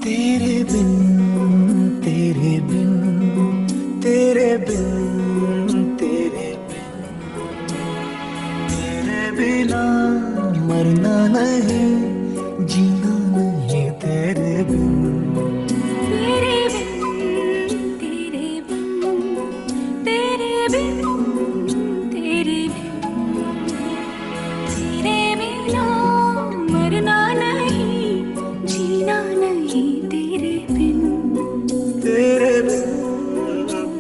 तेरे बिन तेरे बिन तेरे बिन तेरे तेरे बिना मरना नहीं जीना नहीं तेरे बिन तेरे बिन तेरे बिन तेरे बिन तेरे बिन तेरे बिना मरना नहीं जीना नहीं तेरे बिन तेरे बिन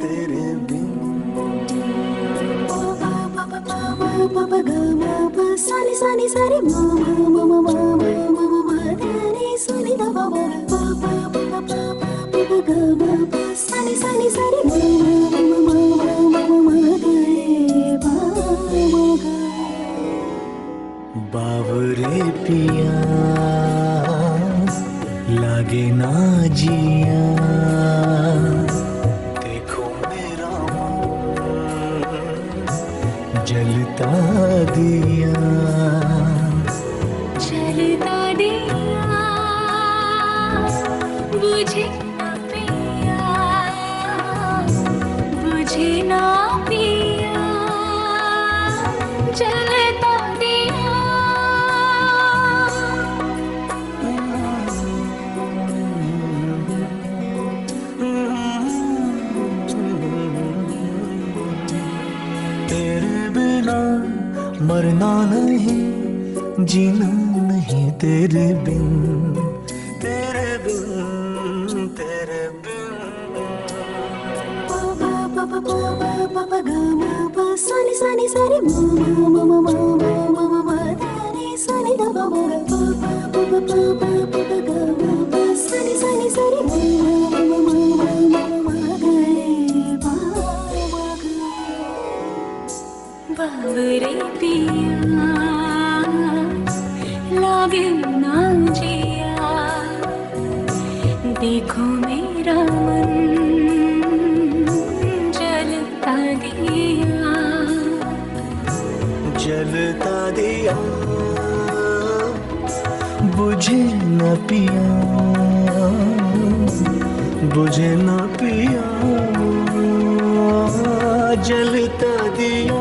तेरे बिन सानी सानी सारी मा मा मा मा मा मा मा मा रे सानी दा बा बा बा बा बा बा बा गा मा बा सानी सानी सारी मा मा मा मा मा मा मा रे बा मा गा बावरे पिया लागे ना जिया देखो मेरा मन जलता दिया जलता दिया बुझे ना पिया बुझे ना पिया जलता दिया तेरे बिना मरना नहीं जीना नहीं तेरे बिन तेरे बिन तेरे बिन सानी सानी सारी मा मा मा मा मा मा मा मा रे सानी दा बा बा बा बा बा बा बा गा मा बा सानी सानी सारी मा मा मा मा मा मा गा रे बा मा गा बावरे पिया लागे ना जिया देखो मेरा मन जलता दिया जलता दिया बुझे न पिया बुझे न पिया जलता दिया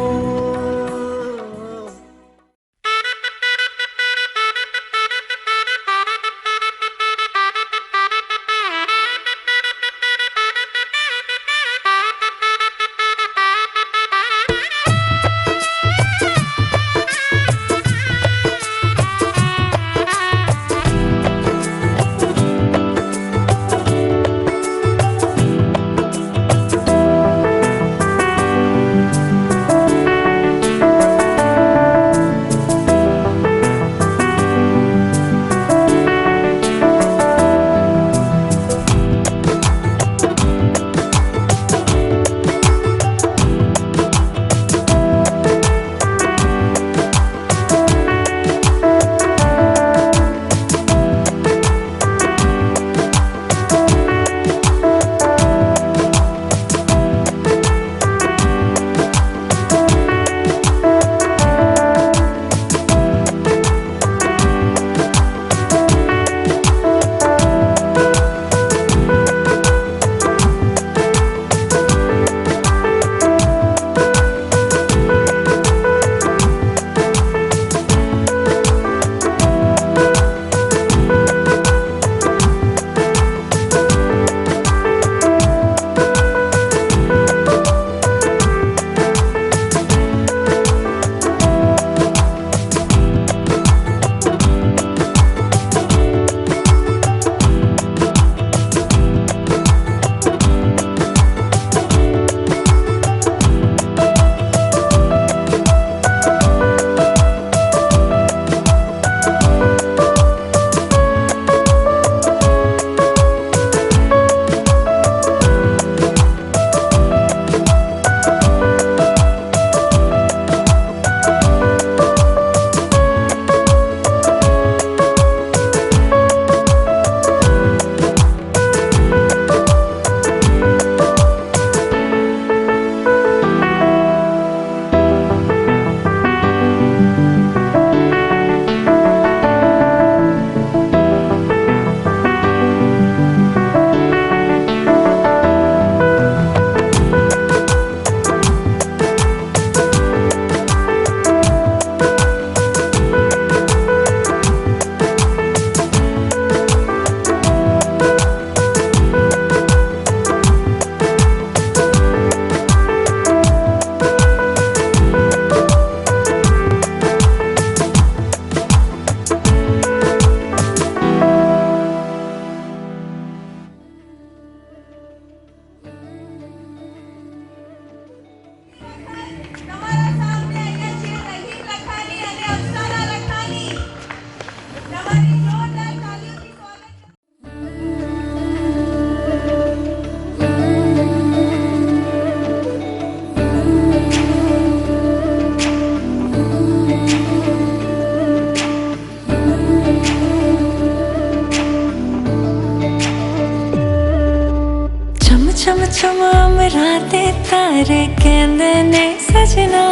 सारे कहंदे ने सजना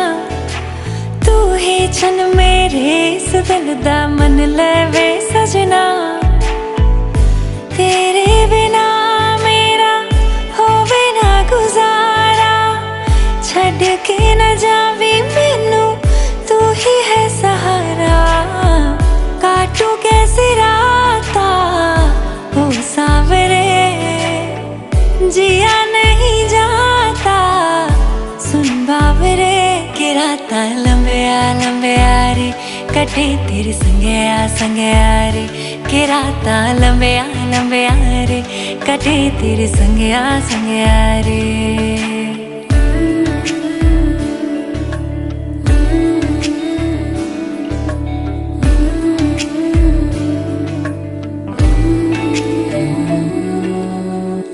तू ही चन मेरे इस दिल दा मन लेवे सजना तेरे बिना मेरा होवे ना गुजारा छड़ के न जावी मैनू तू ही है सहारा काटू कैसे राता ओ सावरे जिया नहीं जाता सुन बाबरे के राता लंबे रे कटे तेरे संगे रे के राता लंबे रे कटे तेरे संगे रे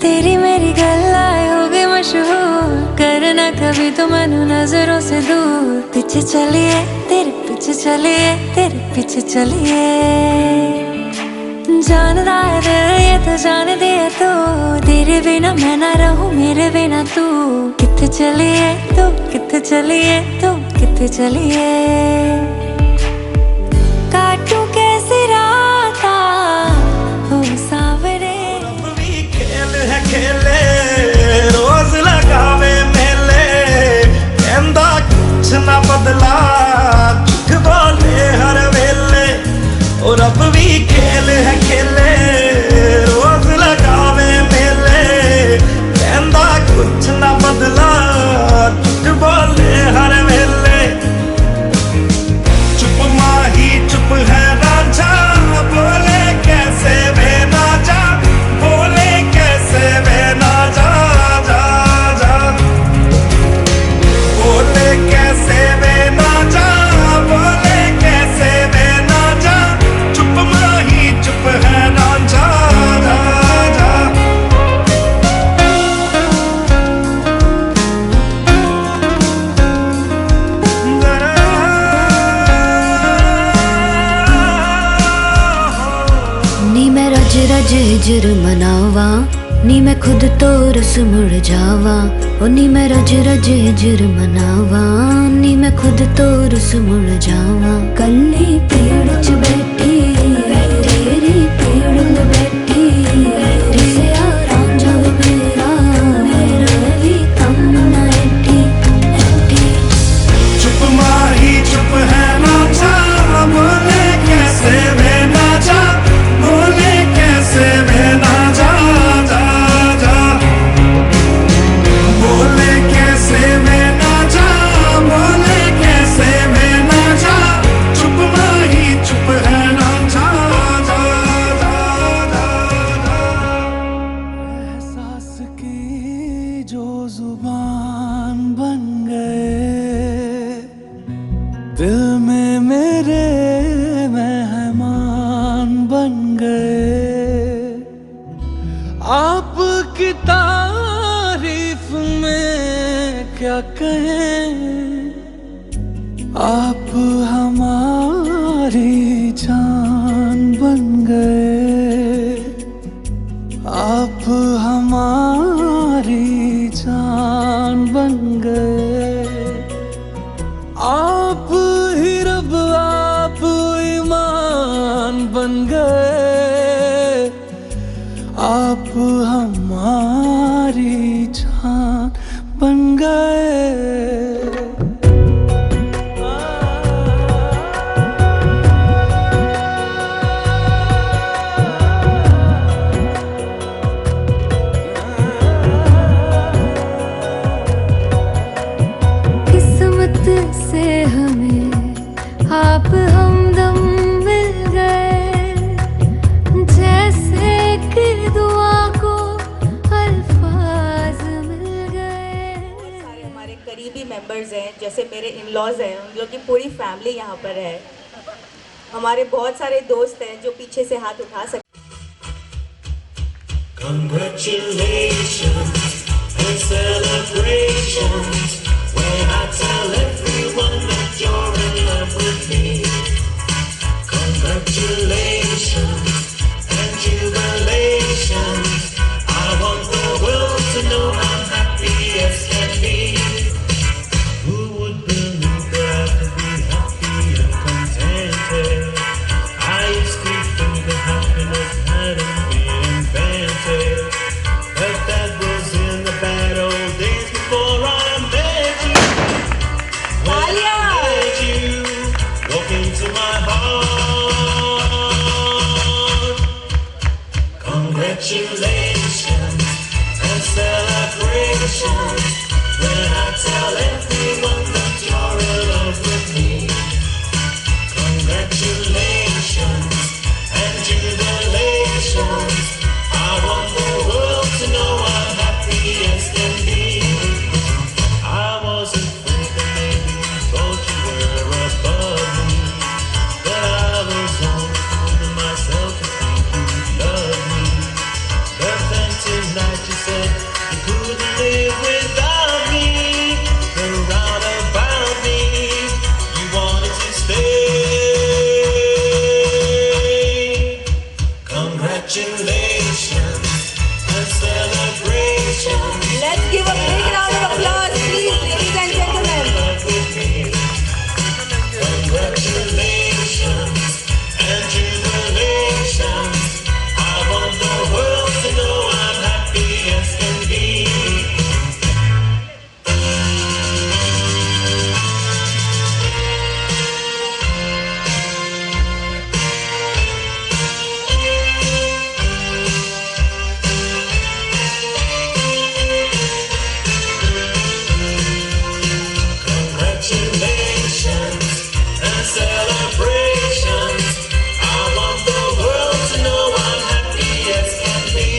तेरी मेरी गल्लाएं हो गई मशहूर करना कभी तो मैनू नजरों से दूर पीछे चलिए तेरे पीछे चलिए तेरे पीछे चलिए जानदा है दिल ये तो जान दिया तू तेरे बिना मैं ना रहूं मेरे बिना तू किथे चलिए तू किथे चलिए तू किथे चलिए काटू कैसे राता ओ सावरे खेले रोज लगावे मेले कहंदा कुछ ना बदला झूठ बोले हर वेले और अब भी खेल है खेले रोज लगावे मेले कहंदा कुछ ना बदला झूठ बोले हर वेले चुप माही चुप है राजा बोले कैसे वे ना जा बोले कैसे वे ना जा जा जा बोले कैसे वे ना जा बोले कैसे वे ना जा चुप माही चुप है ना जा जा जा नी मैं रज रज हिजर मनावा नी मैं खुद तो रस मुड़ जावा ओ नी मैं रज रज हिजर मनावा नी मैं खुद तो रस मुड़ जावा कल्ली पेड़ च बैठी तेरी पेड़ में बैठी रिया रांझा मेरा भी कम ना एठी एठी चुप माही चुप है ना जा बोले कैसे वे ना जा बोले कैसे वे ना जा जा जा बोले कैसे वे ना जा बोले कैसे वे ना जा चुप माही चुप है ना जा जा जा जा एहसास की जो जुबान बन गए दिल में मेरे मेहमान बन गए आपकी तारीफ में क्या कहें आप हमारी जान बन गए आप हमारी जान बन गए आप ही रब आप ईमान बन गए आप हमारी जान बन गए किस्मत से हमें आप हमदम मिल गए जैसे कि दुआ को अल्फाज मिल गए सारे हमारे करीबी मेंबर्स हैं जैसे मेरे इन-लॉज हैं उन लोग की पूरी फैमिली यहाँ पर है हमारे बहुत सारे दोस्त हैं जो पीछे से हाथ उठा सकते Congratulations and celebrations when I tell everyone that you're in love with me. Congratulations and jubilations. I want the world to know I'm happy as can be. Congratulations and celebrations when I tell everyone that you're in love with me. Congratulations and jubilations. I want the world to know I'm happy as can be. I wasn't thinking maybe you thought you were above me, but I was only fooling myself to think you loved me. But then tonight you said you couldn't live without me. Then round about me, you wanted to stay. Congratulations and celebrations. Let's give a big round of applause, please, ladies and gentlemen. Congratulations and jubilations. I want the world to know I'm happy as can be. Congratulations and celebrations. I want the world to know I'm happy as can be.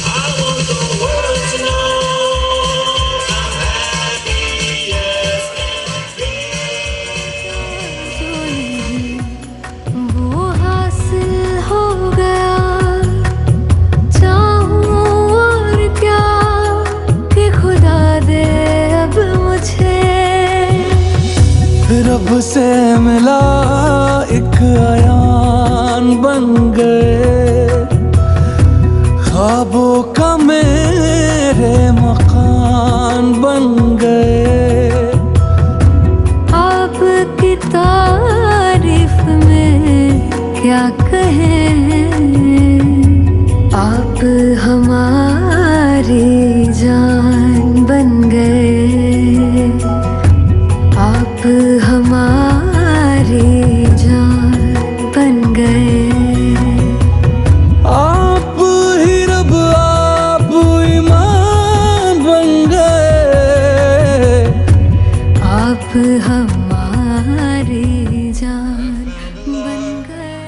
I want the world to know I'm happy as can be. वो हासिल हो गया चाहूं और क्या कि खुदा दे अब मुझे रब से मिला एक आयान बन गए, ख्वाबों का मेरे मकान बन गए। आपकी तारीफ में क्या कहें, आप हमारी जान बन गए, आप हमारी जान बन गए। आप ही रब आप ईमान बन गए, आप हमारी जान बन गए।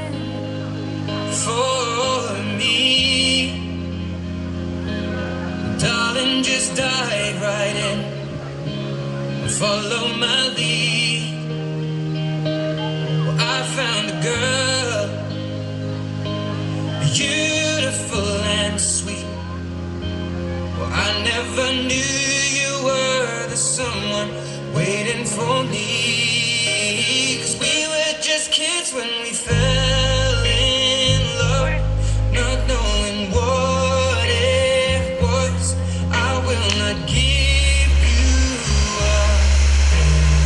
For me, darling, just dive right in and follow my lead. Well, I found a girl, beautiful and sweet. Well, I never knew you were the someone waiting for me. 'Cause we were just kids when we fell in love, not knowing what it was. I will not give you up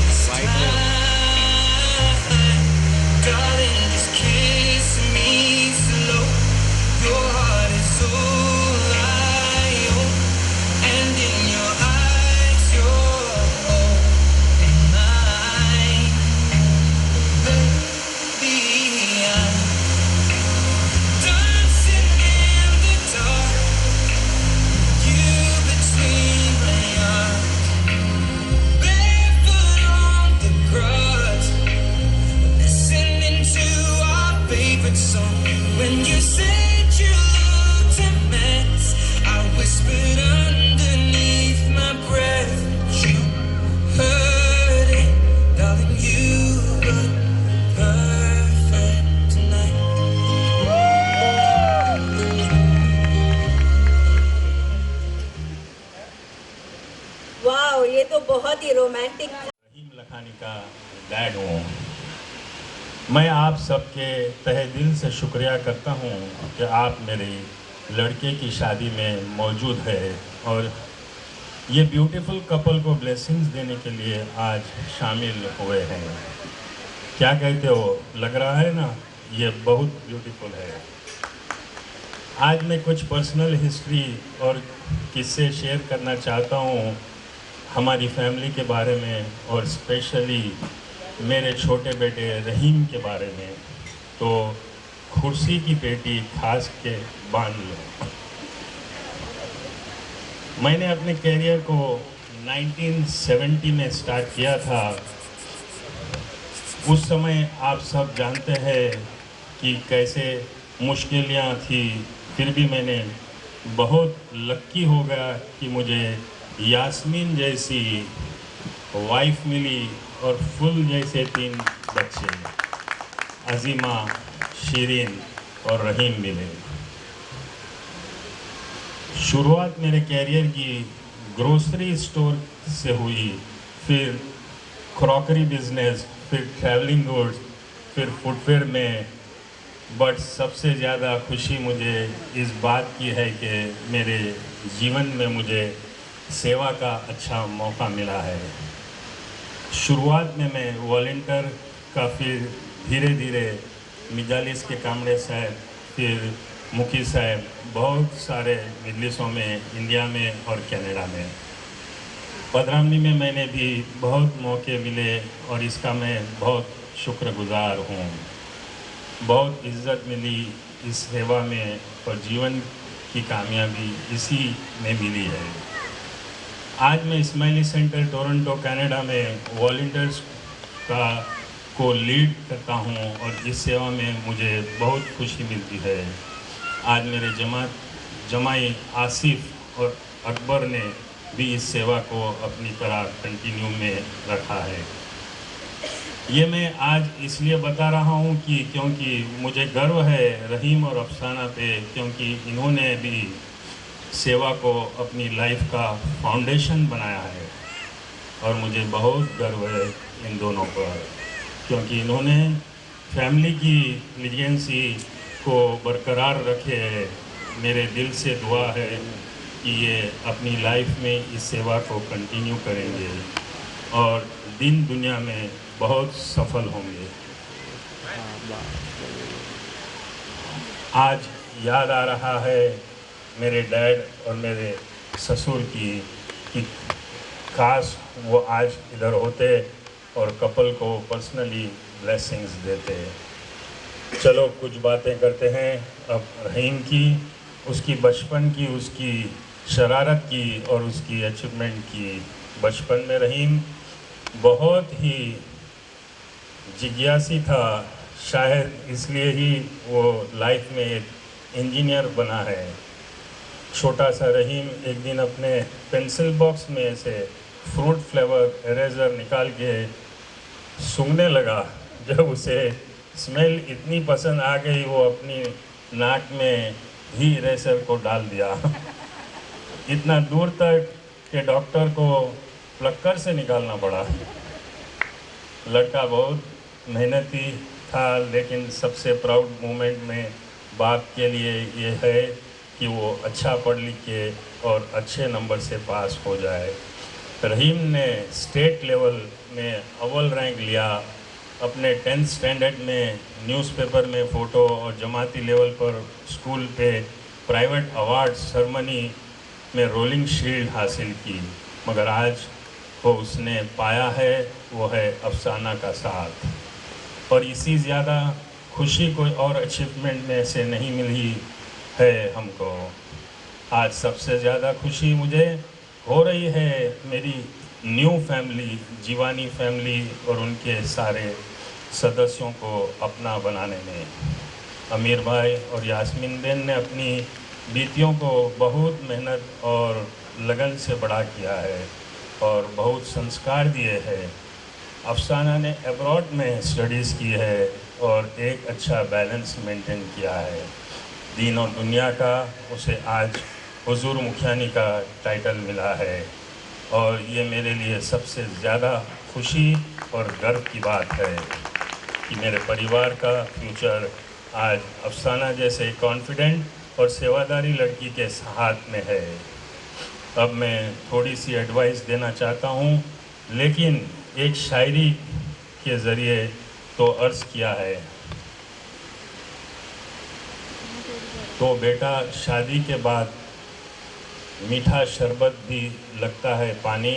this time. Darling, just kiss me slow. Your heart is all I own, and in your eyes you're holding mine. Baby, I'm dancing in the dark, you between my arms, barefoot on the grass, listening to our favorite song. When you said you looked a mess, I whispered underneath my breath, but you heard it, darling. You look perfect tonight. Wow, ये तो बहुत ही romantic था। रहीम लखानी का dad हूँ। मैं आप सबके तहे दिल से शुक्रिया करता हूँ कि आप मेरे लड़के की शादी में मौजूद है और ये ब्यूटीफुल कपल को ब्लेसिंग्स देने के लिए आज शामिल हुए हैं। क्या कहते हो, लग रहा है ना, ये बहुत ब्यूटीफुल है। आज मैं कुछ पर्सनल हिस्ट्री और किस्से शेयर करना चाहता हूँ हमारी फैमिली के बारे में और स्पेशली मेरे छोटे बेटे रहीम के बारे में। तो कुर्सी की पेटी खास के बांध लो। मैंने अपने कैरियर को 1970 में स्टार्ट किया था। उस समय आप सब जानते हैं कि कैसे मुश्किलें थी, फिर भी मैंने बहुत लक्की हो गया कि मुझे यास्मीन जैसी वाइफ मिली और फुल जैसे 3 बच्चे, अजीमा, शीरीन और रहीम मिले। शुरुआत मेरे कैरियर की ग्रोसरी स्टोर से हुई, फिर क्रॉकरी बिजनेस, फिर ट्रैवलिंग गुड्स, फिर फुटवेयर में। बट सबसे ज़्यादा खुशी मुझे इस बात की है कि मेरे जीवन में मुझे सेवा का अच्छा मौका मिला है। शुरुआत में मैं वॉलंटियर का, फिर धीरे धीरे मिजालिस के कामड़े साहब, फिर मुखी साहब, बहुत सारे मजलिसों में इंडिया में और कनाडा में। पदरामनी में मैंने भी बहुत मौके मिले और इसका मैं बहुत शुक्रगुजार हूँ। बहुत इज़्ज़त मिली इस सेवा में और जीवन की कामयाबी इसी में मिली है। आज मैं स्माइली सेंटर टोरंटो कनाडा में वॉलंटियर्स को लीड करता हूँ और इस सेवा में मुझे बहुत खुशी मिलती है। आज मेरे जमाई आसिफ और अकबर ने भी इस सेवा को अपनी तरह कंटिन्यू में रखा है। ये मैं आज इसलिए बता रहा हूँ कि क्योंकि मुझे गर्व है रहीम और अफसाना पे, क्योंकि इन्होंने भी सेवा को अपनी लाइफ का फाउंडेशन बनाया है और मुझे बहुत गर्व है इन दोनों पर, क्योंकि इन्होंने फैमिली की लीजेंसी को बरकरार रखे है। मेरे दिल से दुआ है कि ये अपनी लाइफ में इस सेवा को कंटिन्यू करेंगे और दिन दुनिया में बहुत सफल होंगे। आज याद आ रहा है मेरे डैड और मेरे ससुर की कि काश वो आज इधर होते और कपल को पर्सनली ब्लेसिंग्स देते। चलो कुछ बातें करते हैं अब रहीम की, उसकी बचपन की, उसकी शरारत की और उसकी अचीवमेंट की। बचपन में रहीम बहुत ही जिज्ञासी था, शायद इसलिए ही वो लाइफ में एक इंजीनियर बना है। छोटा सा रहीम एक दिन अपने पेंसिल बॉक्स में से फ्रूट फ्लेवर इरेज़र निकाल के सूंघने लगा। जब उसे स्मेल इतनी पसंद आ गई, वो अपनी नाक में ही इरेज़र को डाल दिया। इतना दूर तक कि डॉक्टर को प्लक्कर से निकालना पड़ा। लड़का बहुत मेहनती था, लेकिन सबसे प्राउड मोमेंट में बाप के लिए ये है कि वो अच्छा पढ़ लिख के और अच्छे नंबर से पास हो जाए। रहीम ने स्टेट लेवल में अव्वल रैंक लिया। अपने 10th स्टैंडर्ड में न्यूज़पेपर में फ़ोटो और जमाती लेवल पर स्कूल पे प्राइवेट अवार्ड सेरेमनी में रोलिंग शील्ड हासिल की। मगर आज वो उसने पाया है वो है अफसाना का साथ। और इसी ज़्यादा खुशी कोई और अचीवमेंट में से नहीं मिली है हमको। आज सबसे ज़्यादा खुशी मुझे हो रही है मेरी न्यू फैमिली, जीवानी फैमिली और उनके सारे सदस्यों को अपना बनाने में। अमीर भाई और यास्मीन बेन ने अपनी बेटियों को बहुत मेहनत और लगन से बड़ा किया है और बहुत संस्कार दिए हैं। अफसाना ने अब्रॉड में स्टडीज़ की है और एक अच्छा बैलेंस मेंटेन किया है। दीन और दुनिया का उसे आज हुजूर मुखियानी का टाइटल मिला है और ये मेरे लिए सबसे ज़्यादा खुशी और गर्व की बात है कि मेरे परिवार का फ्यूचर आज अफसाना जैसे कॉन्फिडेंट और सेवादारी लड़की के हाथ में है। अब मैं थोड़ी सी एडवाइस देना चाहता हूँ, लेकिन एक शायरी के ज़रिए तो अर्ज़ किया है। तो बेटा शादी के बाद मीठा शरबत भी लगता है पानी,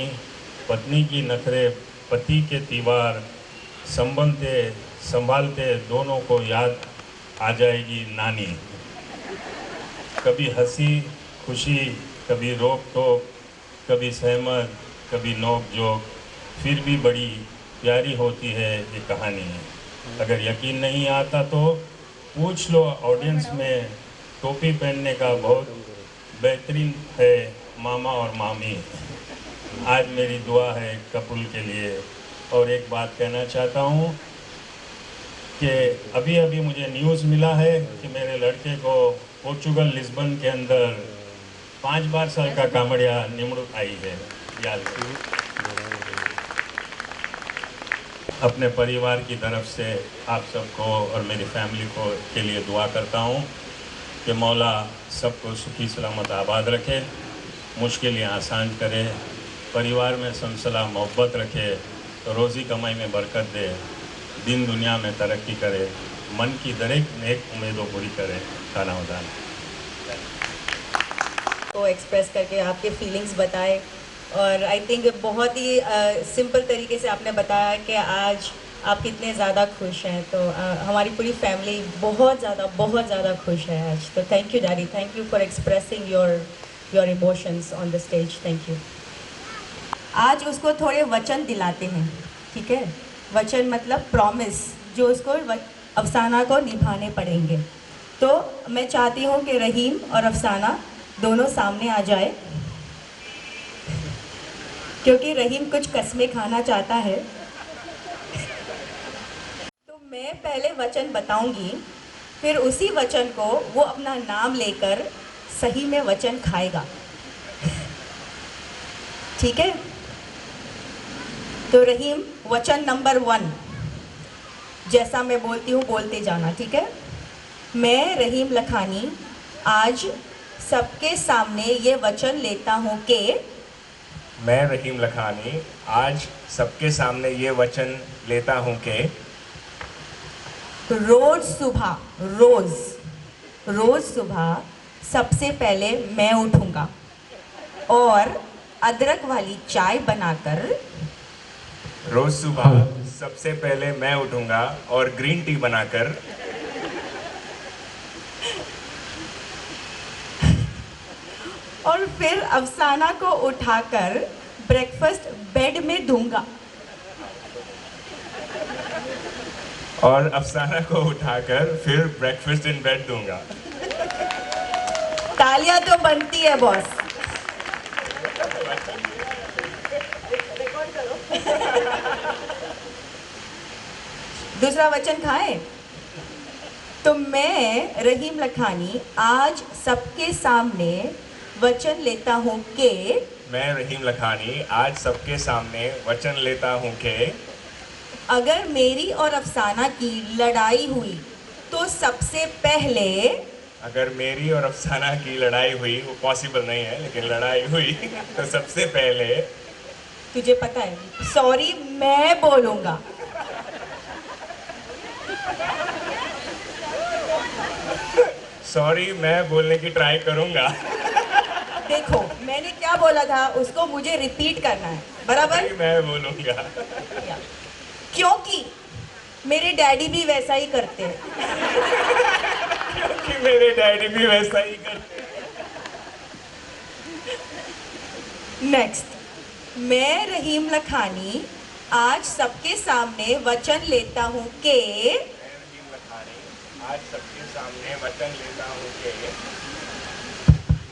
पत्नी की नखरे पति के तीवार, संभलते संभालते दोनों को याद आ जाएगी नानी। कभी हंसी खुशी, कभी रोक टोक, कभी सहमत, कभी नोक जोक, फिर भी बड़ी प्यारी होती है ये कहानी। अगर यकीन नहीं आता तो पूछ लो ऑडियंस में, टोपी पहनने का बहुत बेहतरीन है मामा और मामी। आज मेरी दुआ है कपुल के लिए। और एक बात कहना चाहता हूँ कि अभी अभी मुझे न्यूज़ मिला है कि मेरे लड़के को पोर्चुगल लिस्बन के अंदर 5 साल का कामड़िया निमड़ूक आई है। याद अपने परिवार की तरफ से आप सबको और मेरी फैमिली को के लिए दुआ करता हूँ कि मौला सबको सुखी सलामत आबाद रखे, मुश्किलें आसान करे, परिवार में सनसला मोहब्बत रखे, तो रोज़ी कमाई में बरकत दे, दिन दुनिया में तरक्की करे, मन की दरेक नेक उम्मीदों पूरी करे। खाना उदान को एक्सप्रेस करके आपके फीलिंग्स बताए, और आई थिंक बहुत ही सिंपल तरीके से आपने बताया कि आज आप कितने ज़्यादा खुश हैं। तो हमारी पूरी फैमिली बहुत ज़्यादा खुश है आज। तो thank you daddy, thank you for expressing your emotions on the stage. Thank you. आज उसको थोड़े वचन दिलाते हैं, ठीक है? वचन मतलब प्रॉमिस, जो उसको अफसाना को निभाने पड़ेंगे। तो मैं चाहती हूँ कि रहीम और अफसाना दोनों सामने आ जाए, क्योंकि रहीम कुछ कस्में खाना चाहता है। तो मैं पहले वचन बताऊंगी, फिर उसी वचन को वो अपना नाम लेकर सही में वचन खाएगा, ठीक है? तो रहीम, वचन नंबर 1, जैसा मैं बोलती हूँ बोलते जाना, ठीक है? मैं रहीम लखानी आज सबके सामने ये वचन लेता हूँ कि मैं रहीम लखानी आज सबके सामने ये वचन लेता हूँ कि रोज सुबह सबसे पहले मैं उठूँगा और अदरक वाली चाय बनाकर, रोज सुबह सबसे पहले मैं उठूंगा और ग्रीन टी बनाकर, और फिर अफसाना को उठाकर ब्रेकफास्ट बेड में दूंगा। और अफसाना को उठाकर फिर ब्रेकफास्ट इन बेड दूंगा। तालियां तो बनती है बॉस। दूसरा वचन खाएं। तो मैं रहीम लखानी आज सबके सामने वचन लेता हूँ कि मैं रहीम लखानी आज सबके सामने वचन लेता हूँ कि अगर मेरी और अफसाना की लड़ाई हुई तो सबसे पहले, अगर मेरी और अफसाना की लड़ाई हुई, वो पॉसिबल नहीं है लेकिन लड़ाई हुई, तो सबसे पहले तुझे पता है, सॉरी मैं बोलूँगा। सॉरी मैं बोलने की ट्राई करूँगा। देखो मैंने क्या बोला था, उसको मुझे रिपीट करना है, बराबर? मैं बोलूँगा, क्योंकि मेरे डैडी भी वैसा ही करते हैं। क्योंकि मेरे डैडी भी वैसा ही करते हैं। नेक्स्ट, मैं रहीम लखानी आज सबके सामने वचन लेता हूँ कि आज सबके सामने वचन लेता हूँ कि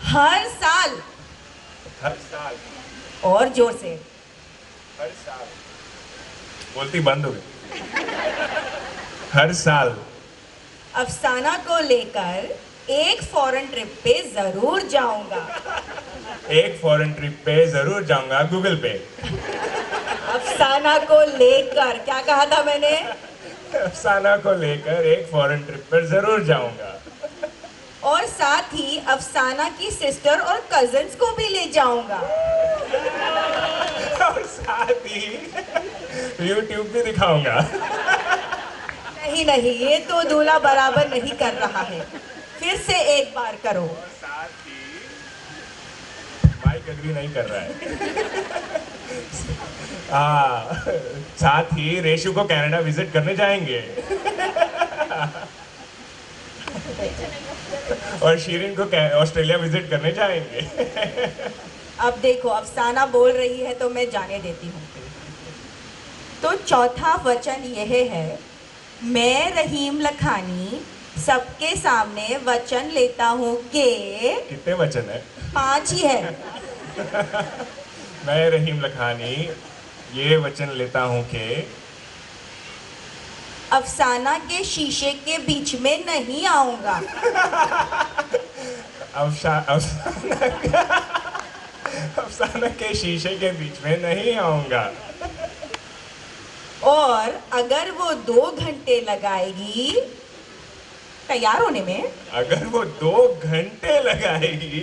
हर साल और जोर से, हर साल, बोलती बंद हो गई। हर साल अफसाना को लेकर एक फॉरेन ट्रिप पे जरूर जाऊंगा। एक फॉरेन ट्रिप पे जरूर जाऊंगा, गूगल पे। अफसाना को लेकर, क्या कहा था मैंने? अफसाना को लेकर एक फॉरेन ट्रिप पर जरूर जाऊंगा। और साथ ही अफसाना की सिस्टर और कजिन्स को भी ले जाऊंगा। और साथ ही YouTube भी दिखाऊंगा। नहीं, ये तो दूल्हा बराबर नहीं कर रहा है। फिर से एक बार करो। और साथ ही माइक अग्री नहीं कर रहा है। साथ ही रेशु को कनाडा विजिट करने जाएंगे। और शीरिन को ऑस्ट्रेलिया विजिट करने जाएंगे। अब देखो अफसाना बोल रही है तो मैं जाने देती हूँ। तो चौथा वचन यह है, मैं रहीम लखानी सबके सामने वचन लेता हूँ कि, कितने वचन है? 5 ही है। मैं रहीम लखानी ये वचन लेता हूँ कि अफसाना के शीशे के बीच में नहीं आऊंगा। अफसाना के शीशे के बीच में नहीं आऊंगा। और अगर वो 2 घंटे लगाएगी तैयार होने में, अगर वो 2 घंटे लगाएगी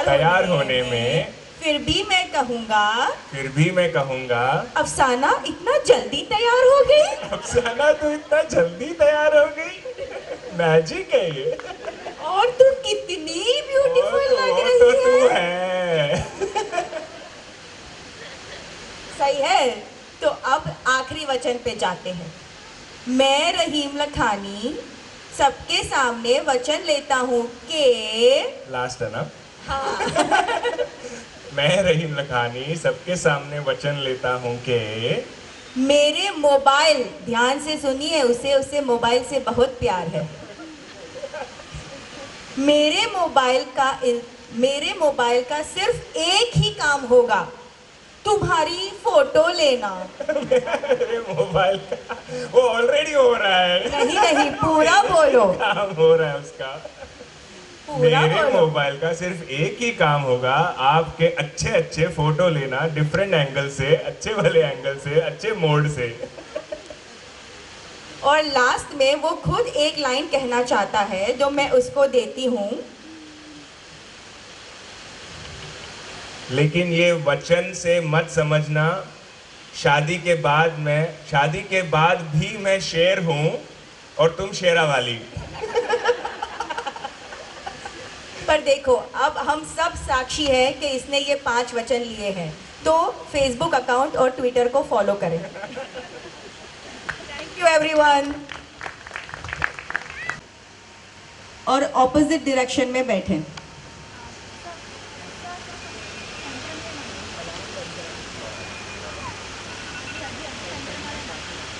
तैयार होने में, फिर भी मैं कहूँगा अफसाना इतना जल्दी तैयार हो गई। अफसाना तो इतना जल्दी तैयार हो गई, मैजिक है ये। और तू कितनी ब्यूटीफुल लग रही तो तू है। है। सही है। तो अब आखिरी वचन पे जाते हैं। मैं रहीम लखानी सबके सामने वचन लेता हूँ कि, लास्ट है ना? हाँ। मैं रहीम लखानी सबके सामने वचन लेता हूँ कि मेरे मोबाइल, ध्यान से सुनिए, उसे मोबाइल से बहुत प्यार है। मेरे मोबाइल का सिर्फ एक ही काम होगा, तुम्हारी फोटो लेना। मेरे मोबाइल का, वो ऑलरेडी हो रहा है। नहीं पूरा बोलो। काम हो रहा है उसका। मेरे मोबाइल का सिर्फ एक ही काम होगा, आपके अच्छे अच्छे फोटो लेना, डिफरेंट एंगल से, अच्छे वाले एंगल से, अच्छे मोड से। और लास्ट में वो खुद एक लाइन कहना चाहता है जो मैं उसको देती हूँ। लेकिन ये वचन से मत समझना, शादी के बाद भी मैं शेर हूँ और तुम शेरा वाली। पर देखो अब हम सब साक्षी है कि इसने ये 5 वचन लिए हैं। तो फेसबुक अकाउंट और ट्विटर को फॉलो करें। Thank you everyone. और ऑपोजिट डायरेक्शन में बैठें।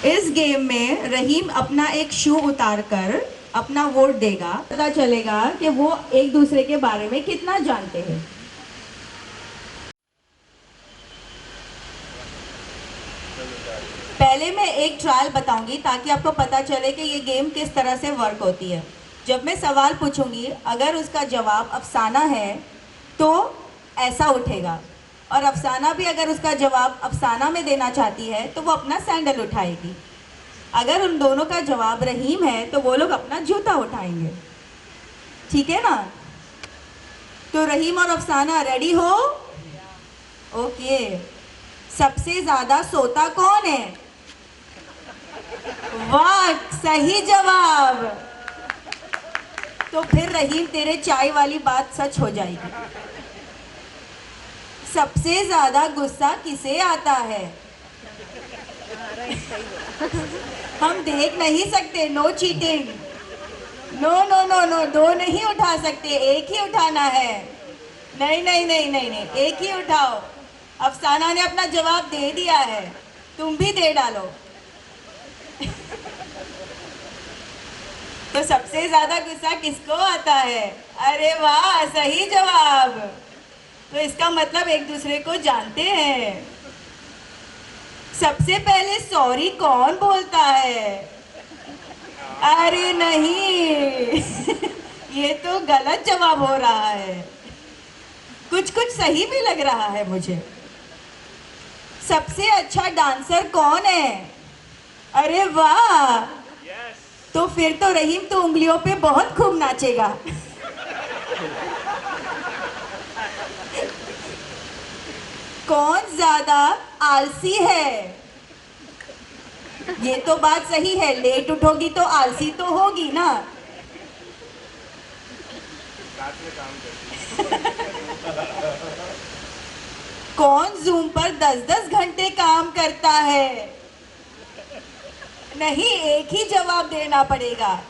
इस गेम में रहीम अपना एक शू उतारकर अपना वोट देगा, पता चलेगा कि वो एक दूसरे के बारे में कितना जानते हैं। पहले मैं एक ट्रायल बताऊंगी ताकि आपको पता चले कि ये गेम किस तरह से वर्क होती है। जब मैं सवाल पूछूंगी, अगर उसका जवाब अफसाना है तो ऐसा उठेगा, और अफसाना भी अगर उसका जवाब अफसाना में देना चाहती है तो वो अपना सैंडल उठाएगी। अगर उन दोनों का जवाब रहीम है तो वो लोग अपना जूता उठाएंगे। ठीक है ना? तो रहीम और अफसाना रेडी हो? ओके। सबसे ज्यादा सोता कौन है? वाह, सही जवाब। तो फिर रहीम तेरे चाय वाली बात सच हो जाएगी। सबसे ज्यादा गुस्सा किसे आता है? हम देख नहीं सकते, no cheating. No no no no, 2 नहीं उठा सकते, एक ही उठाना है। नहीं नहीं नहीं नहीं नहीं, एक ही उठाओ। अफसाना ने अपना जवाब दे दिया है, तुम भी दे डालो। तो सबसे ज्यादा गुस्सा किसको आता है? अरे वाह, सही जवाब। तो इसका मतलब एक दूसरे को जानते हैं। सबसे पहले सॉरी कौन बोलता है? अरे नहीं, ये तो गलत जवाब हो रहा है। कुछ सही भी लग रहा है मुझे। सबसे अच्छा डांसर कौन है? अरे वाह, तो फिर तो रहीम तो उंगलियों पे बहुत खूब नाचेगा। कौन ज्यादा आलसी है? ये तो बात सही है, लेट उठोगी तो आलसी तो होगी ना। कौन जूम पर 10-10 घंटे काम करता है? नहीं, एक ही जवाब देना पड़ेगा।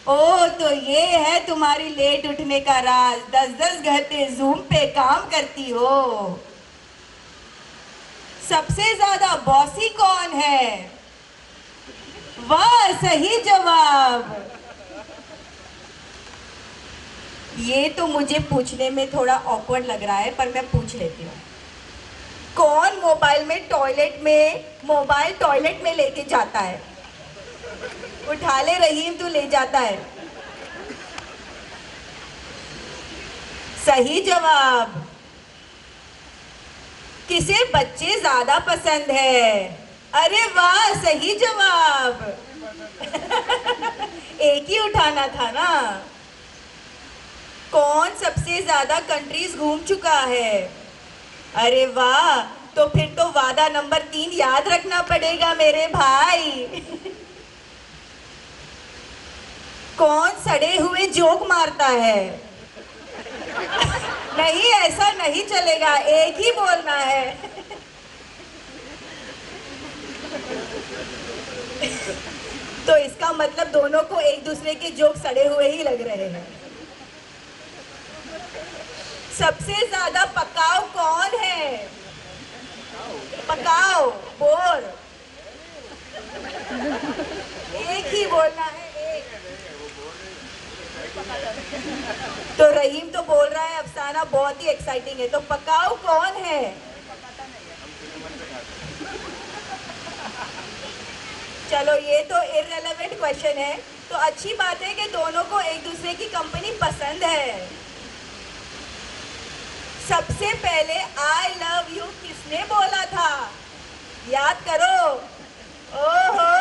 ओ तो ये है तुम्हारी लेट उठने का राज, 10-10 घंटे जूम पे काम करती हो। सबसे ज्यादा बॉसी कौन है? वाह, सही जवाब। ये तो मुझे पूछने में थोड़ा ऑकवर्ड लग रहा है, पर मैं पूछ लेती हूँ। कौन मोबाइल टॉयलेट में लेके जाता है? उठा ले रहीम, तू ले जाता है। सही जवाब। किसे बच्चे ज्यादा पसंद है? अरे वाह, सही जवाब। एक ही उठाना था ना। कौन सबसे ज्यादा कंट्रीज घूम चुका है? अरे वाह, तो फिर तो वादा नंबर 3 याद रखना पड़ेगा मेरे भाई। कौन सड़े हुए जोक मारता है? नहीं, ऐसा नहीं चलेगा, एक ही बोलना है। तो इसका मतलब दोनों को एक दूसरे के जोक सड़े हुए ही लग रहे हैं। सबसे ज्यादा पकाओ कौन है? पकाओ, बोल। एक ही बोलना है, एक। तो रहीम तो बोल रहा है अफसाना बहुत ही एक्साइटिंग है, तो पकाओ कौन है? चलो, ये तो इररिलेवेंट क्वेश्चन है। तो अच्छी बात है कि दोनों को एक दूसरे की कंपनी पसंद है। सबसे पहले आई लव यू किसने बोला था? याद करो। ओहो,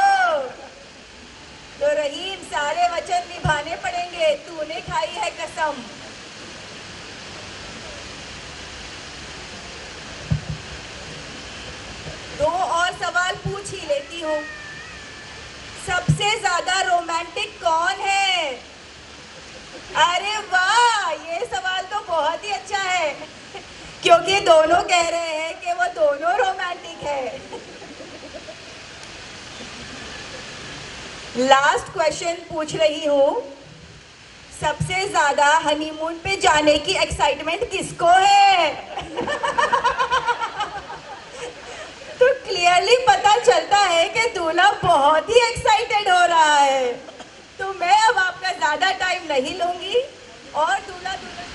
तो रहीम, सारे वचन निभाने पड़ेंगे, तूने खाई है कसम। दो और सवाल पूछ ही लेती हूँ। सबसे ज्यादा रोमांटिक कौन है? अरे वाह, ये सवाल तो बहुत ही अच्छा है, क्योंकि दोनों कह रहे हैं कि वो दोनों रोमांटिक है। लास्ट क्वेश्चन पूछ रही हूँ। सबसे ज्यादा हनीमून पे जाने की एक्साइटमेंट किसको है? तो क्लियरली पता चलता है कि दूल्हा बहुत ही एक्साइटेड हो रहा है। तो मैं अब आपका ज्यादा टाइम नहीं लूंगी और दूल्हा दुल्हन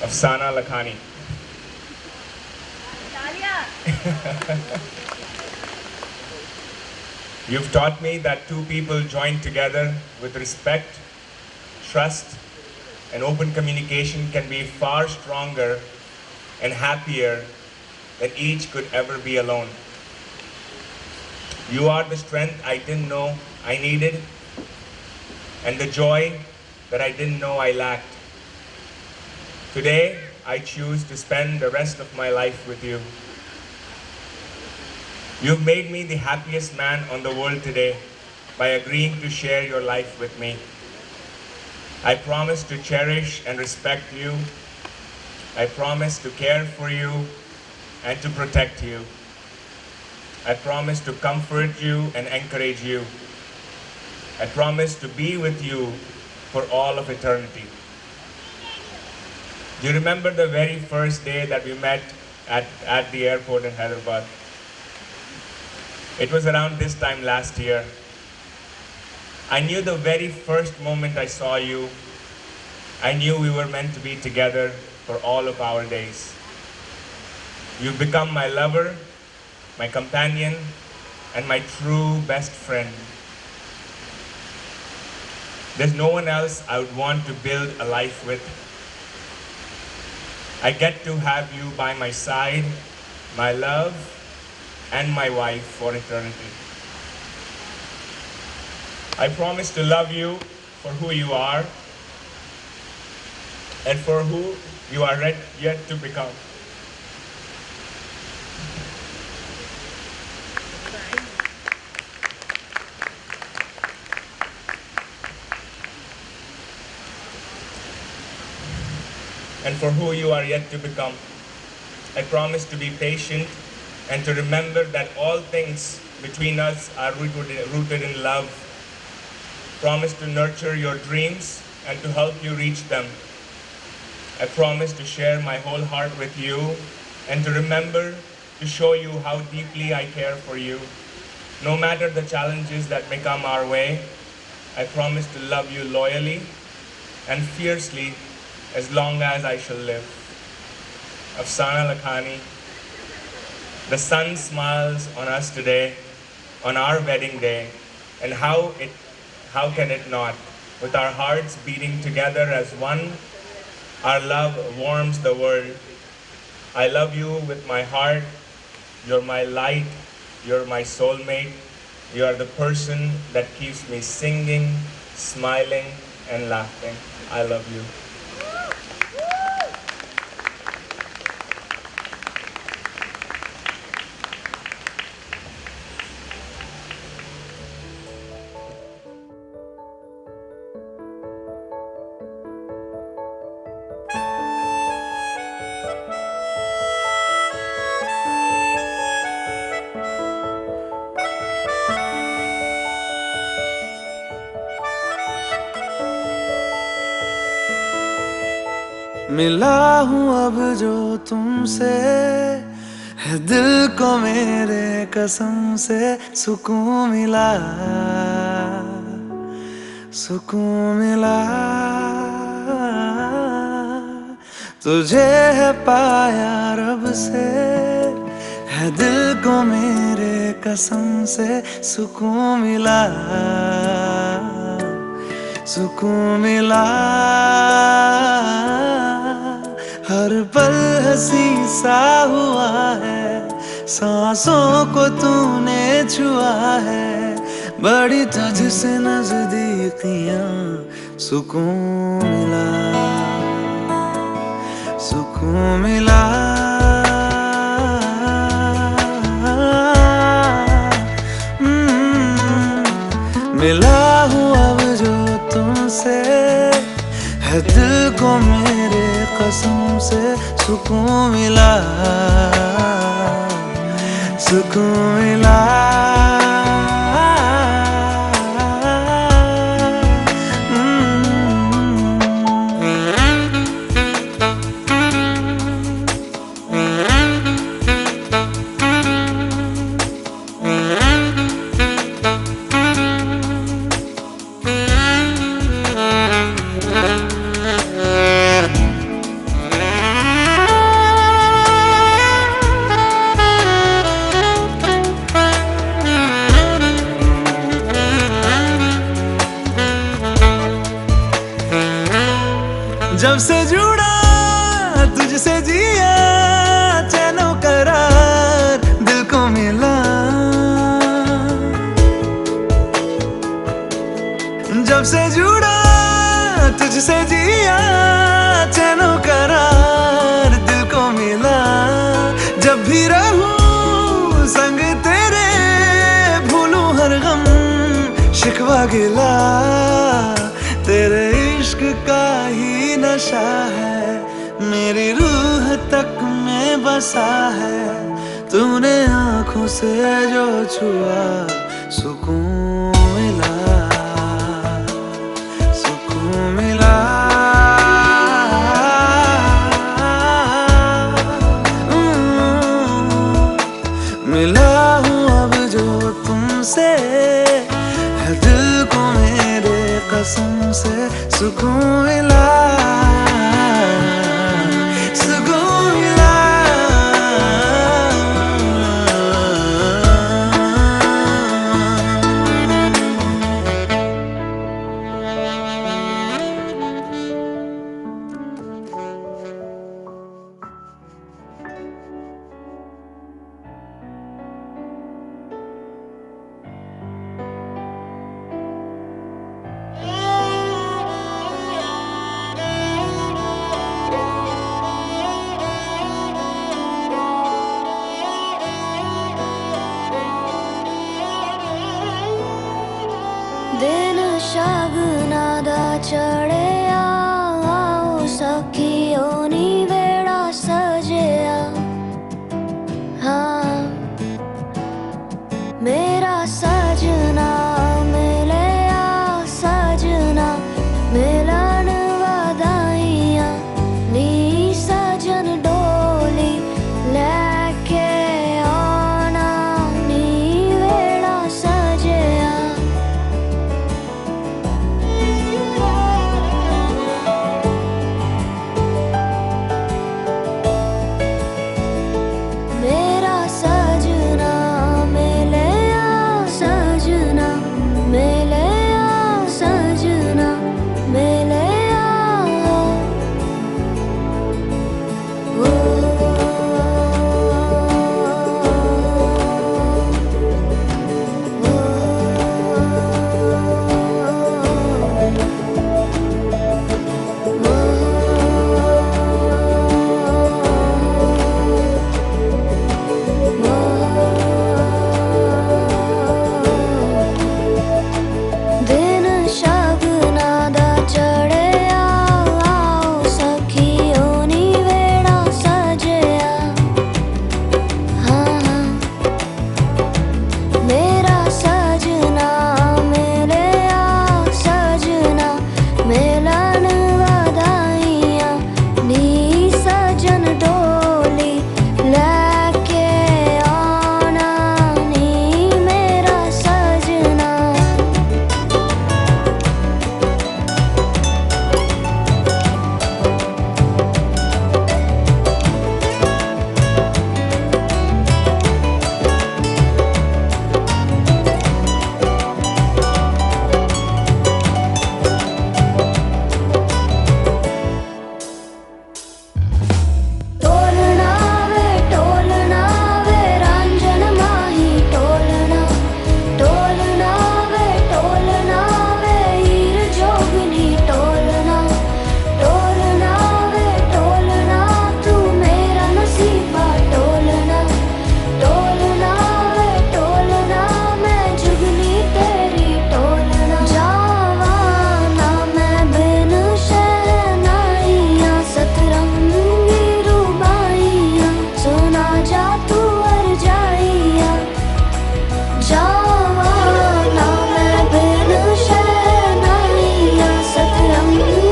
अफसाना Lakhani. You've taught me that two people joined together with respect, trust, and open communication can be far stronger and happier than each could ever be alone. You are the strength I didn't know I needed, and the joy that I didn't know I lacked. Today, I choose to spend the rest of my life with you. You've made me the happiest man on the world today by agreeing to share your life with me. I promise to cherish and respect you. I promise to care for you and to protect you. I promise to comfort you and encourage you. I promise to be with you for all of eternity. Do you remember the very first day that we met at the airport in Hyderabad? It was around this time last year. I knew the very first moment I saw you, I knew we were meant to be together for all of our days. You've become my lover, my companion, and my true best friend. There's no one else I would want to build a life with. I get to have you by my side, my love, and my wife for eternity. I promise to love you for who you are and for who you are yet to become. And for who you are yet to become. I promise to be patient and to remember that all things between us are rooted in love. Promise to nurture your dreams and to help you reach them. I promise to share my whole heart with you and to remember to show you how deeply I care for you. No matter the challenges that may come our way, I promise to love you loyally and fiercely as long as I shall live. Afsana Lakhani. The sun smiles on us today, on our wedding day, and how can it not? With our hearts beating together as one, our love warms the world. I love you with my heart. You're my light. You're my soulmate. You are the person that keeps me singing, smiling, and laughing. I love you. मिला हूँ अब जो तुमसे, है दिल को मेरे कसम से सुकून मिला, सुकून मिला। तुझे है पाया रब से, है दिल को मेरे कसम से सुकून मिला, सुकून मिला। हर पल हंसी सा हुआ है, सांसों को तूने छुआ है, बड़ी तुझसे नजदीकियां, सुकून मिला, सुकून मिला। मिला हूँ अब जो तुमसे, है दिल को मेरे कसम से सुकून मिला, सुकून मिला। जब से जुड़ा तुझसे जिया, चैनो करार दिल को मिला। जब से जुड़ा तुझसे जिया, चैनो करार दिल को मिला। जब भी रहूं संग तेरे, भूलूं हर गम शिकवा गिला। तेरे इश्क का ही नशा है, मेरी रूह तक में बसा है। तूने आँखों से जो छुआ, सुकून मिला, सुकून मिला। मिला हूँ अब जो तुमसे, है दिल को मेरे कसम से सुकून मिला, सुकून मिला। दिन शगना दा चढ़िया, आओ सखियों नी वेड़ा सजिया। हाँ मेरा सजना मिले आ सजना मिलन वधाइयां नी सजन डोली लेके आना नी वेड़ा सजया मेरा सजना मिले आ सजना मिले आ सजना मिले आ दिन शगना दा चढ़िया आओ सखियो नी वेड़ा सजया हाँ हाँ मेरा सजना मिले आ सजना मिलन वधाइयां नी सजन डोली लेके आना नी मेरा सजना टोलना वे रंजन माही टोलना वे हीर जोगनी टोलना वे टोलना तू मेरा नसीबा टोलना वे टोलना मैं जुगनी तेरी टोलना जावा ना मैं बिन शहनाइयां सतरंगी रूबाइयां सुना जा तू अर जाइया जावा ना मैं बिन शहनाइयां सतरंगी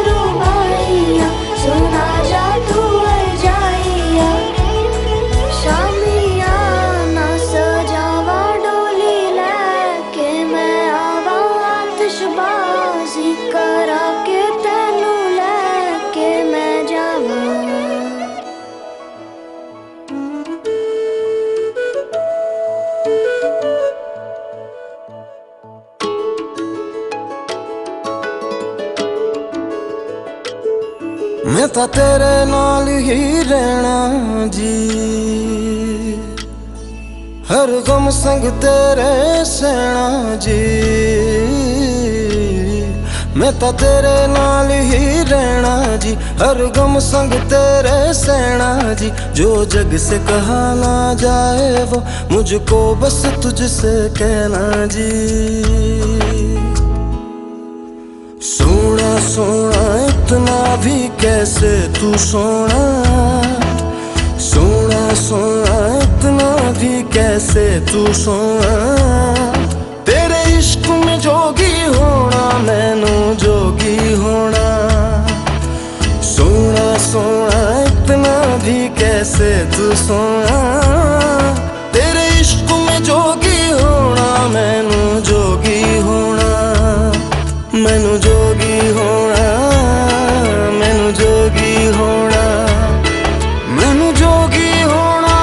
रूबाइयां सुना जा तू अर जाइया शामिया ना सजावा डोली लेके मैं आवा आतिशबाजी करा के तेनू लेके मैं जावा मैं ਤਾਂ ਤੇਰੇ ਨਾਲ ਹੀ ਰਹਿਣਾ ਜੀ ਹਰ ਗਮ ਸੰਗ ਤੇਰੇ ਸਹਿਣਾ ਜੀ मैं ਤਾਂ ਤੇਰੇ ਨਾਲ ਹੀ ਰਹਿਣਾ जी हर गम संग तेरे सहना जी जो जग से कहा ना जाए वो मुझको बस तुझसे कहना जी सोना सोना इतना भी कैसे तू सोना सोना सोना इतना भी कैसे तू सोना तेरे इश्क में जोगी होना मैनू जोगी होना सोना सोना इतना भी कैसे तू सोना तेरे इश्क में जोगी होना मैनू जोगी होना मैनू जोगी होना मैनू जोगी होना मैनू जोगी होना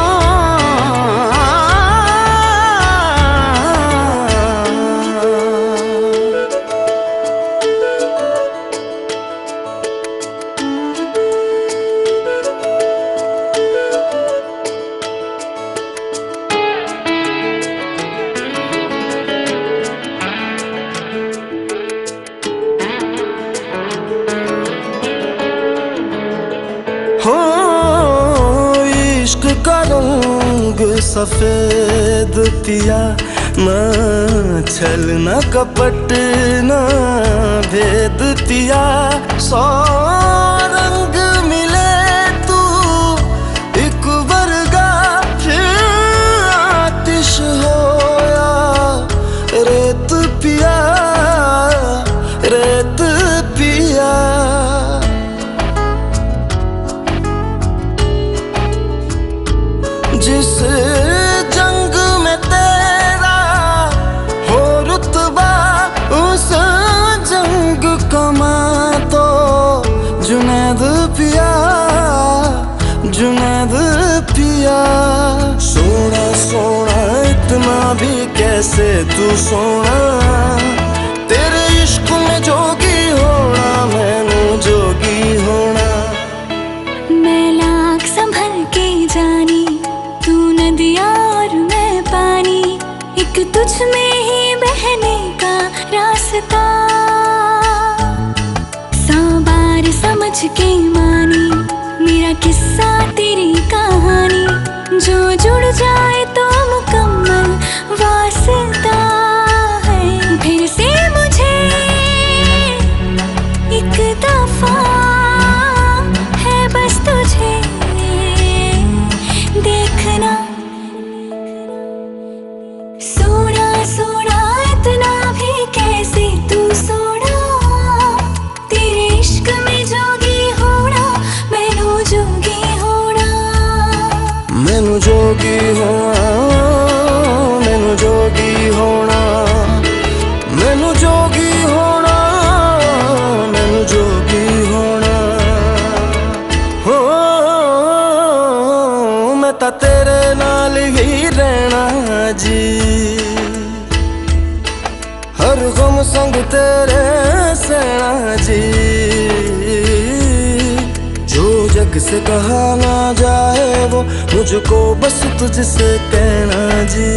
हो इश्क का रंग सफेद पिया ना छल न कपट न भेद पिया सौ रंग मिले तू एक वर्गा फिर आतिश हो भी कैसे तू सोना, तेरे इश्क में जोगी होना, मैनू जोगी होना। मैं लाख संभल के जानी, तू नदियाँ और मैं पानी, एक तुझ में ही बहने का रास्ता। 100 बार समझ के मानी मेरा किस्सा तेरी कहानी, जो जुड़ जाए तो मुकम्मल वास्ता है। फिर से मुझे एक दफा है बस तुझे देखना, सोना सोना इतना भी कैसे तू सोना, तेरे इश्क में जोगी होना, मैनू जोगी होना। मैनू जोगी होना, मैनू जोगी होना, मैनू जोगी होना, मैनू जोगी होना। हो मैं तां तेरे नाल ही रहना जी, हर गम संग तेरे सहना जी, जो जग से कहा ना जाए वो मुझको बस तुझसे कहना जी,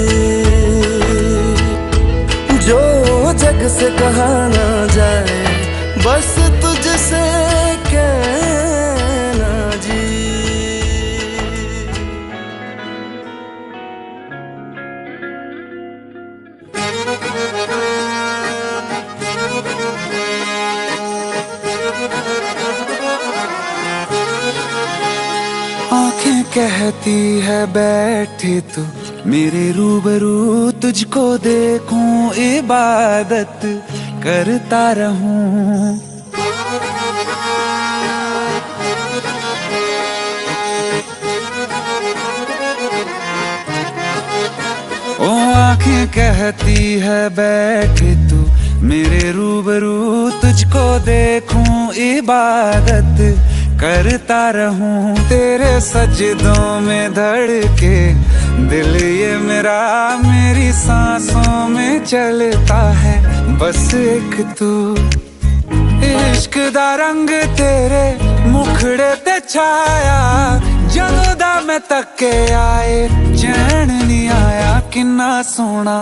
जो जग से कहा ना जाए बस तुझसे कहना जी। आंखें कहती है बैठी तू मेरे रूबरू, तुझको देखूं इबादत करता रहूं। ओ आंखें कहती है बैठी तू मेरे रूबरू, तुझको देखूं इबादत करता रहूं। तेरे सजदों में धड़के दिल ये मेरा, मेरी सांसों में चलता है बस एक तू। इश्क दा रंग तेरे मुखड़े ते छाया, जदों दा मैं तके आए चैन नहीं आया। किन्ना सोना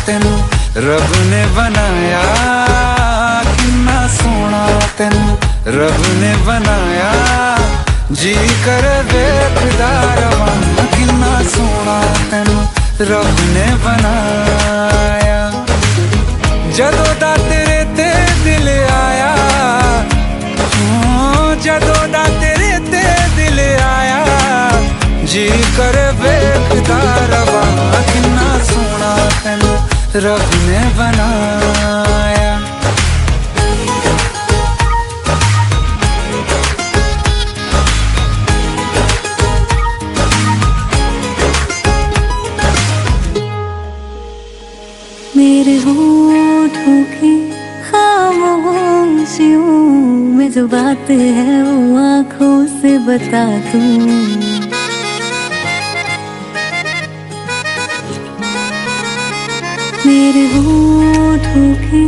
तेनू रब ने बनाया, किन्ना सोना तेनू रब ने बनाया, जी कर वेखदा रवां। किन्ना सोना तेनू रब ने बनाया, जदों दा तेरे ते दिल आया, जदों दा तेरे ते दिल आया, जी कर वेखदा रवां। किन्ना सोना तेनू रब ने बनाया। मेरे होठों की खामोशियों में जो बात है वो आँखों से बता दूं। मेरे होठों की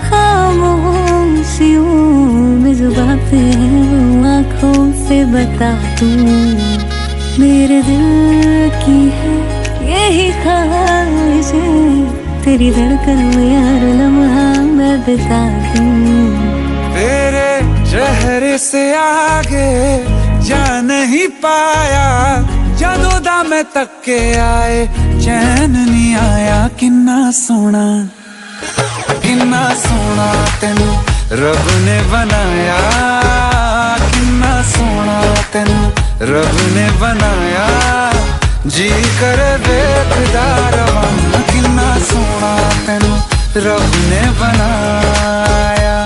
खामोशियों में जो बात है वो आँखों से बता दूं। मेरे दिल की है यही ख्वाहिश, तेरी धड़कन में यार लम्हा मैं बिता दूं। तेरे चेहरे से आगे जा नहीं पाया, जदों दा मैं तके आए चैन नहीं आया। किन्ना सोना तेनू रब ने बनाया, किन्ना सोना तेनू रब ने बनाया, जी कर वेखदा रवां। किन्ना सोना तेनू रब ने बनाया।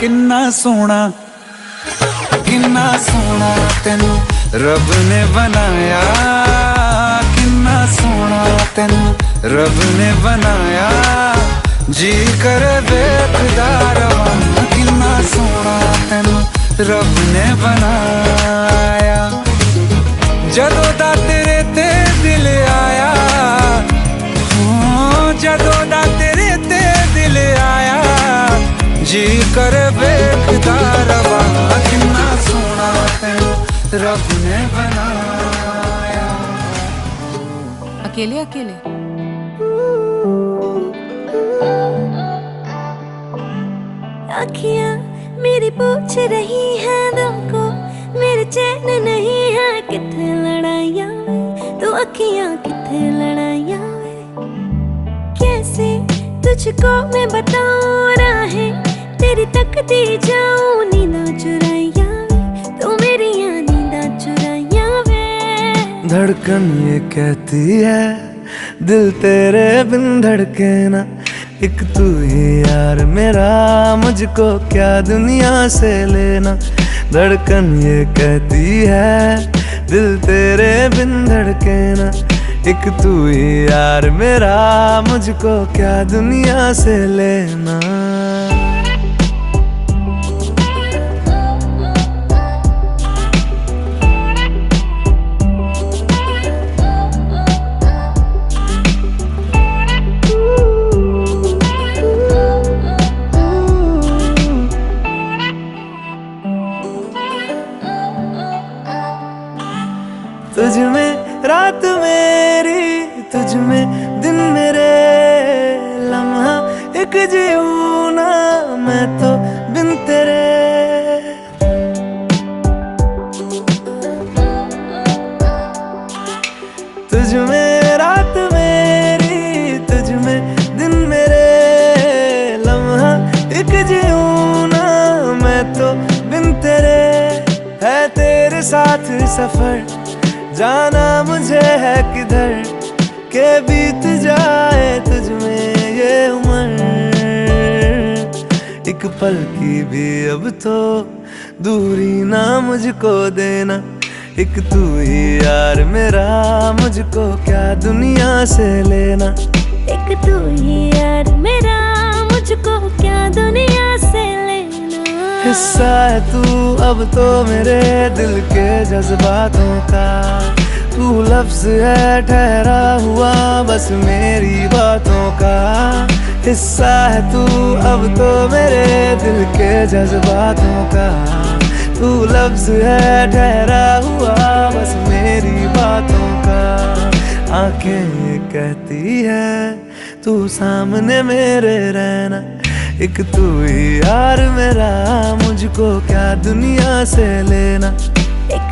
किन्ना सोना तेनू रब ने बनाया, किन्ना सोना तेनू रब ने बनाया, जी करे वेखदा रवां, किन्ना सोना तेनू रब ने बनाया। जदों दा तेरे ते दिल आया, जदों दा तेरे ते दिल आया, जी करे वेखदा रवां, किन्ना सोना तेनू रब ने बनाया। अकेले अकेले अखियाँ मेरी पूछ रही हैं दिल को, मेरे चैन नहीं है, किथे लड़ाइयाँ वे, तो अखियाँ किथे लड़ाइयाँ वे। कैसे तुझको मैं बताऊँ राहें तेरी तकती जाऊँ, नींदा चुराइयाँ वे, तो मेरी नींदा चुराइयाँ वे। धड़कन ये कहती है दिल तेरे बिन धड़के ना, एक तू ही यार मेरा, मुझको क्या दुनिया से लेना। धड़कन ये कहती है दिल तेरे बिन धड़के ना, एक तू ही यार मेरा, मुझको क्या दुनिया से लेना। तुझ में रात मेरी, तुझ में दिन मेरे, लम्हा एक जीऊँ ना मैं तो बिन तेरे। तुझ में रात मेरी, तुझ में दिन मेरे, लम्हा एक जीऊँ ना मैं तो बिन तेरे। है तेरे साथ सफर, जाना मुझे है किधर, के बीत जाए तुझ में ये उम्र। एक पल की भी अब तो दूरी ना मुझको देना, एक तू ही यार मेरा, मुझको क्या दुनिया से लेना। एक तू ही यार मेरा, मुझको क्या दुनिया से लेना। हिस्सा है तू अब तो मेरे दिल के जज्बातों का, तू लफ्ज है ठहरा हुआ बस मेरी बातों का। हिस्सा है तू अब तो मेरे दिल के जज्बातों का, तू लफ्ज है ठहरा हुआ बस मेरी बातों का। आंखें ये कहती है तू सामने मेरे रहना, एक तू ही यार मेरा, मुझको क्या दुनिया से लेना। एक